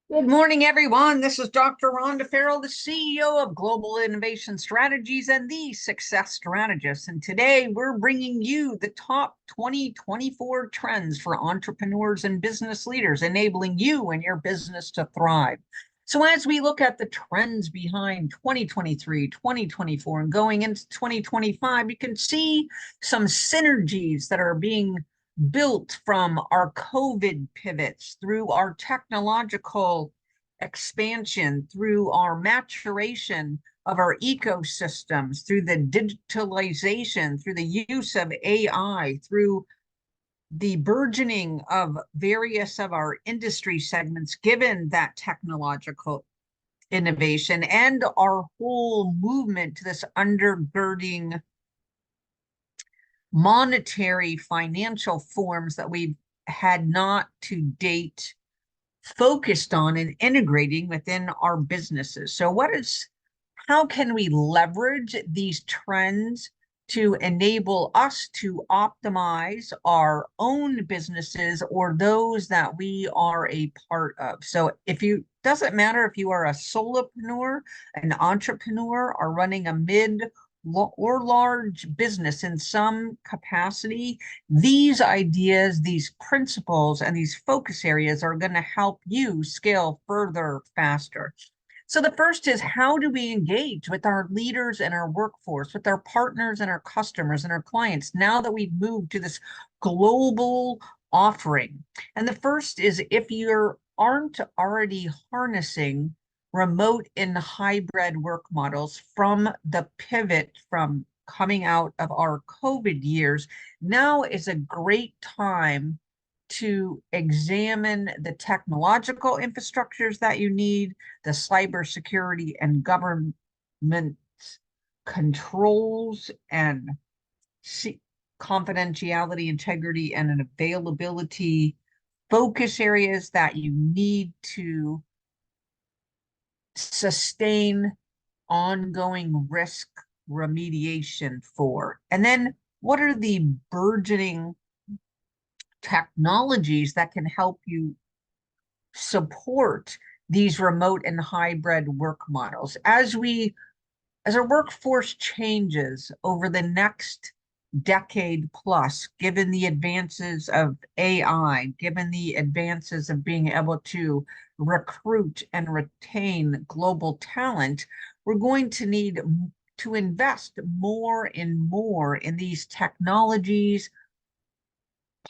Good morning, everyone. This is Dr. Rhonda Farrell, the CEO of Global Innovation Strategies and the Success Strategist. And today we're bringing you the top 2024 trends for entrepreneurs and business leaders, enabling you and your business to thrive. So as we look at the trends behind 2023, 2024, and going into 2025, you can see some synergies that are being built from our COVID pivots through our technological expansion, through our maturation of our ecosystems, through the digitalization, through the use of AI, through the burgeoning of various of our industry segments, given that technological innovation and our whole movement to this undergirding monetary financial forms that we've had not to date focused on and integrating within our businesses. So how can we leverage these trends to enable us to optimize our own businesses or those that we are a part of? So doesn't matter if you are a solopreneur, an entrepreneur, or running a mid or large business in some capacity, these ideas, these principles, and these focus areas are going to help you scale further, faster. So the first is, how do we engage with our leaders and our workforce, with our partners and our customers and our clients now that we've moved to this global offering? And the first is, if you aren't already harnessing remote and hybrid work models from the pivot from coming out of our COVID years, now is a great time to examine the technological infrastructures that you need, the cybersecurity and government controls and confidentiality, integrity, and an availability focus areas that you need to sustain ongoing risk remediation for. And then what are the burgeoning technologies that can help you support these remote and hybrid work models as our workforce changes over the next decade plus, given the advances of AI, given the advances of being able to recruit and retain global talent, we're going to need to invest more and more in these technologies,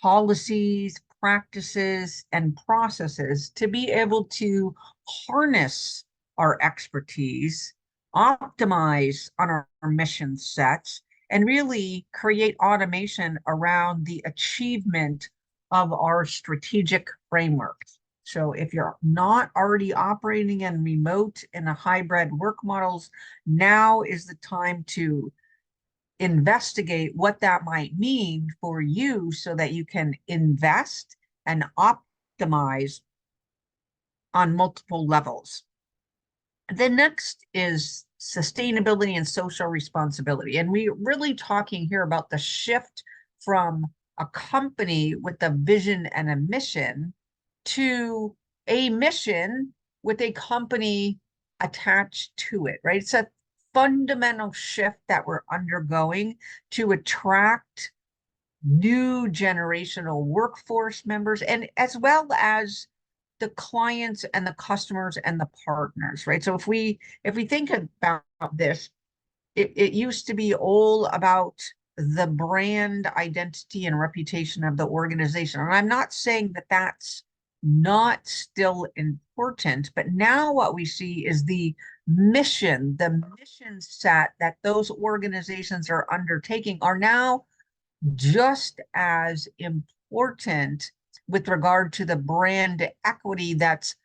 policies, practices, and processes to be able to harness our expertise, optimize on our mission sets, and really create automation around the achievement of our strategic frameworks. So if you're not already operating in remote and a hybrid work models, now is the time to investigate what that might mean for you so that you can invest and optimize on multiple levels. The next is sustainability and social responsibility. And we're really talking here about the shift from a company with a vision and a mission to a mission with a company attached to it, right? It's a fundamental shift that we're undergoing to attract new generational workforce members, and as well as the clients and the customers and the partners, right? So if we think about this, it used to be all about the brand identity and reputation of the organization. And I'm not saying that that's not still important, but now what we see is the mission set that those organizations are undertaking are now just as important with regard to the brand equity that's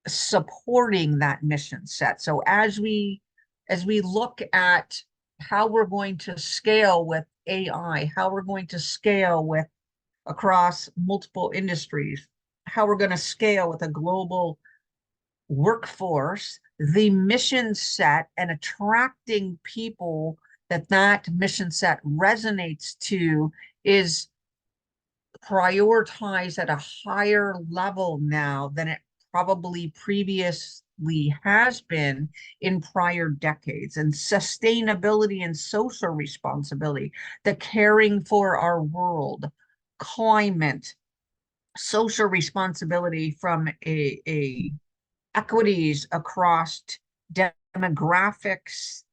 supporting that mission set. So as we look at how we're going to scale with AI, how we're going to scale with across multiple industries, how we're going to scale with a global workforce, the mission set and attracting people that mission set resonates to is prioritized at a higher level now than it probably previously has been in prior decades. And sustainability and social responsibility, the caring for our world, climate, social responsibility from a equities across demographics,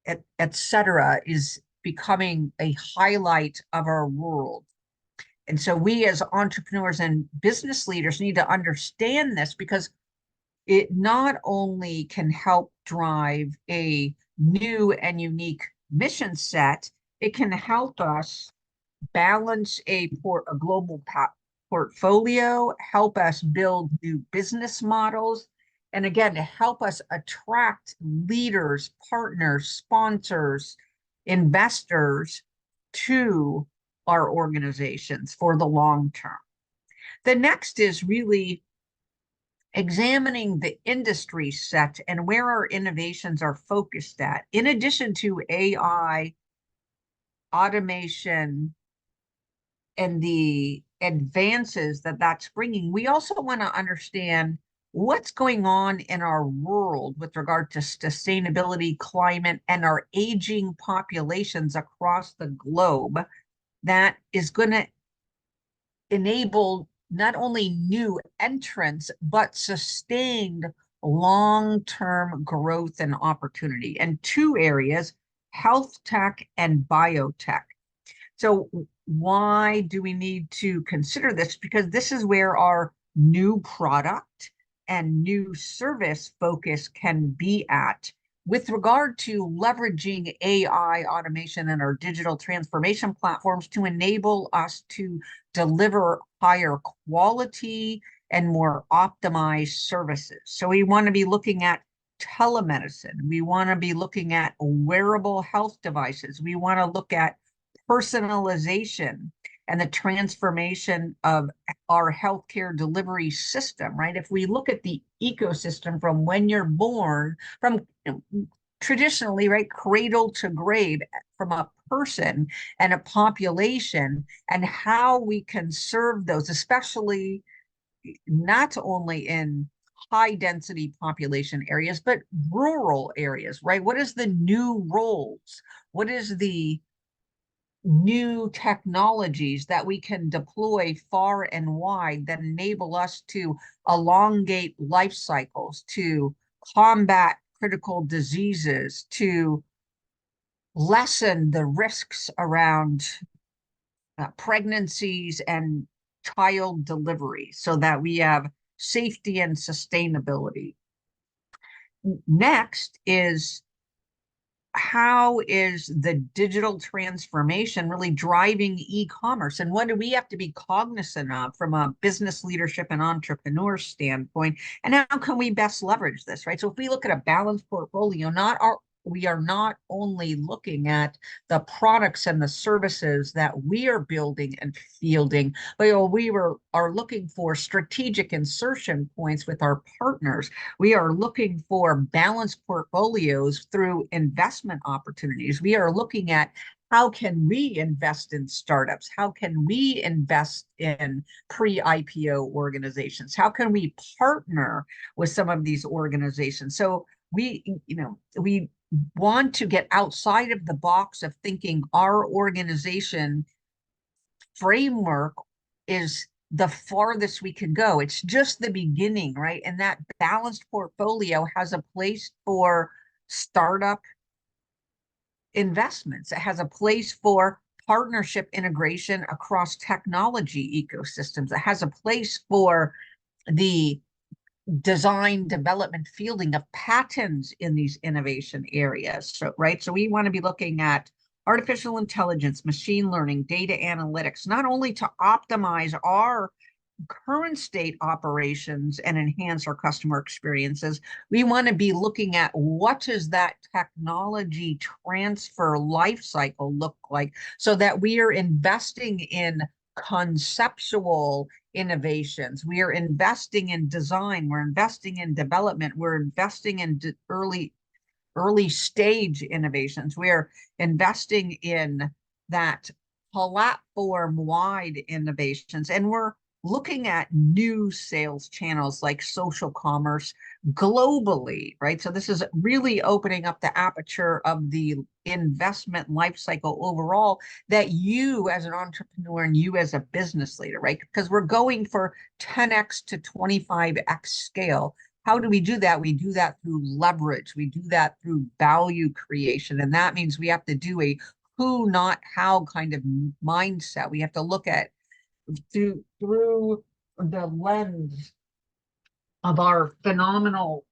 et cetera, is becoming a highlight of our world. And so we as entrepreneurs and business leaders need to understand this, because it not only can help drive a new and unique mission set, it can help us balance a global portfolio, help us build new business models, and again, to help us attract leaders, partners, sponsors, investors to our organizations for the long term. The next is really examining the industry set and where our innovations are focused at. In addition to AI, automation, and the advances that that's bringing, we also want to understand what's going on in our world with regard to sustainability, climate, and our aging populations across the globe that is going to enable not only new entrants, but sustained long-term growth and opportunity. And two areas, health tech and biotech. So why do we need to consider this? Because this is where our new product and new service focus can be at. With regard to leveraging AI automation and our digital transformation platforms to enable us to deliver higher quality and more optimized services. So we want to be looking at telemedicine. We want to be looking at wearable health devices. We want to look at personalization and the transformation of our healthcare delivery system, right? If we look at the ecosystem from when you're born, from traditionally, right, cradle to grave, from a person and a population, and how we can serve those, especially not only in high density population areas, but rural areas, right? What is the new roles? What is the new technologies that we can deploy far and wide that enable us to elongate life cycles, to combat critical diseases, to lessen the risks around pregnancies and child delivery so that we have safety and sustainability. Next is, how is the digital transformation really driving e-commerce, and what do we have to be cognizant of from a business leadership and entrepreneur standpoint, and how can we best leverage this, right? So if we look at a balanced portfolio, we are not only looking at the products and the services that we are building and fielding, but we are looking for strategic insertion points with our partners. We are looking for balanced portfolios through investment opportunities. We are looking at, how can we invest in startups? How can we invest in pre-IPO organizations? How can we partner with some of these organizations? So we want to get outside of the box of thinking our organization framework is the farthest we can go. It's just the beginning, right? And that balanced portfolio has a place for startup investments. It has a place for partnership integration across technology ecosystems. It has a place for the design, development, fielding of patents in these innovation areas. So, right. So we want to be looking at artificial intelligence, machine learning, data analytics, not only to optimize our current state operations and enhance our customer experiences. We want to be looking at, what does that technology transfer life cycle look like, so that we are investing in conceptual innovations, we are investing in design, we're investing in development, we're investing in early stage innovations, we are investing in that platform wide innovations, and we're looking at new sales channels like social commerce globally, right? So this is really opening up the aperture of the investment life cycle overall, that you as an entrepreneur and you as a business leader, right? Because we're going for 10x to 25x scale. How do we do that? We do that through leverage. We do that through value creation. And that means we have to do a who, not how kind of mindset. We have to look at through the lens of our phenomenal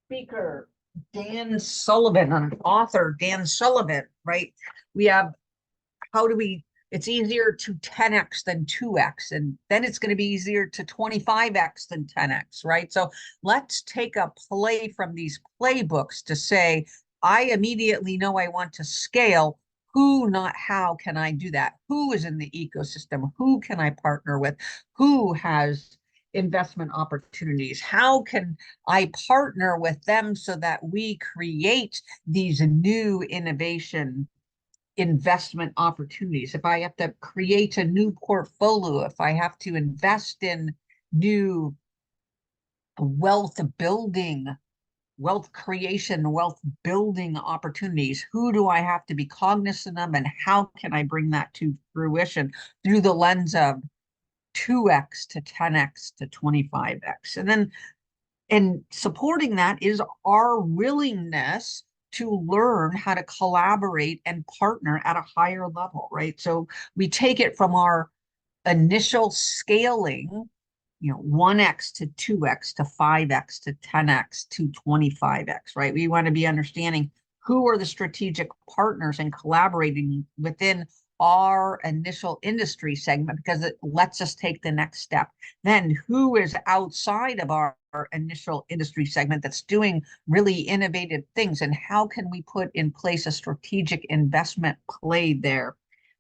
speaker, Dan Sullivan, an author, Dan Sullivan, right? We have, how do we, it's easier to 10x than 2x, and then it's going to be easier to 25x than 10x, right? So let's take a play from these playbooks to say, I immediately know I want to scale. Who, not how, can I do that? Who is in the ecosystem? Who can I partner with? Who has investment opportunities? How can I partner with them so that we create these new innovation investment opportunities? If I have to create a new portfolio, if I have to invest in new wealth building, wealth creation, wealth building opportunities, who do I have to be cognizant of, and how can I bring that to fruition through the lens of 2x to 10x to 25x? And then, and supporting that is our willingness to learn how to collaborate and partner at a higher level, right? So we take it from our initial scaling, 1x to 2x to 5x to 10x to 25x, right? We want to be understanding who are the strategic partners and collaborating within our initial industry segment, because it lets us take the next step. Then who is outside of our initial industry segment that's doing really innovative things, and how can we put in place a strategic investment play there?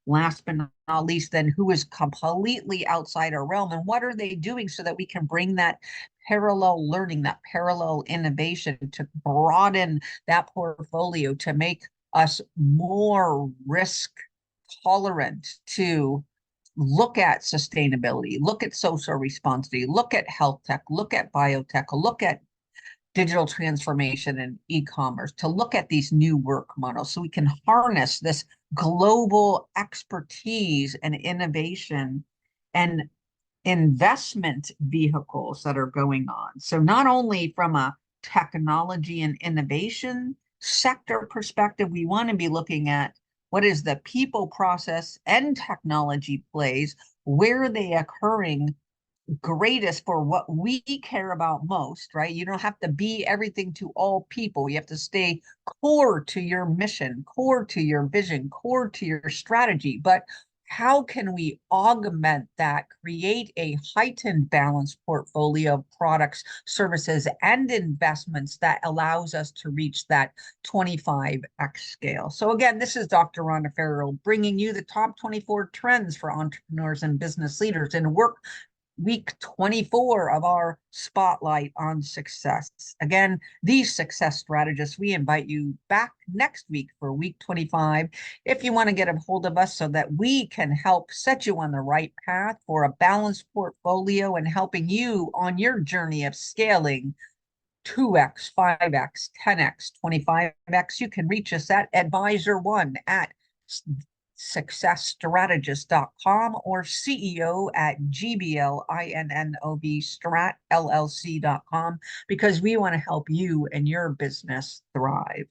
Last but not least, then who is completely outside our realm, and what are they doing so that we can bring that parallel learning, that parallel innovation to broaden that portfolio, to make us more risk tolerant, to look at sustainability, look at social responsibility, look at health tech, look at biotech, look at digital transformation and e-commerce, to look at these new work models so we can harness this global expertise and innovation and investment vehicles that are going on. So not only from a technology and innovation sector perspective, we want to be looking at what is the people, process, and technology plays, where are they occurring greatest for what we care about most, right? You don't have to be everything to all people. You have to stay core to your mission, core to your vision, core to your strategy. But how can we augment that, create a heightened balanced portfolio of products, services, and investments that allows us to reach that 25x scale? So again, this is Dr. Rhonda Farrell bringing you the top 24 trends for entrepreneurs and business leaders in work week 24 of our spotlight on success. Again, these success strategists, we invite you back next week for week 25 if you want to get a hold of us so that we can help set you on the right path for a balanced portfolio and helping you on your journey of scaling 2x, 5x, 10x, 25x. You can reach us at advisor1 at successstrategist.com or CEO at GBLINNOV strat LLC.com, because we want to help you and your business thrive.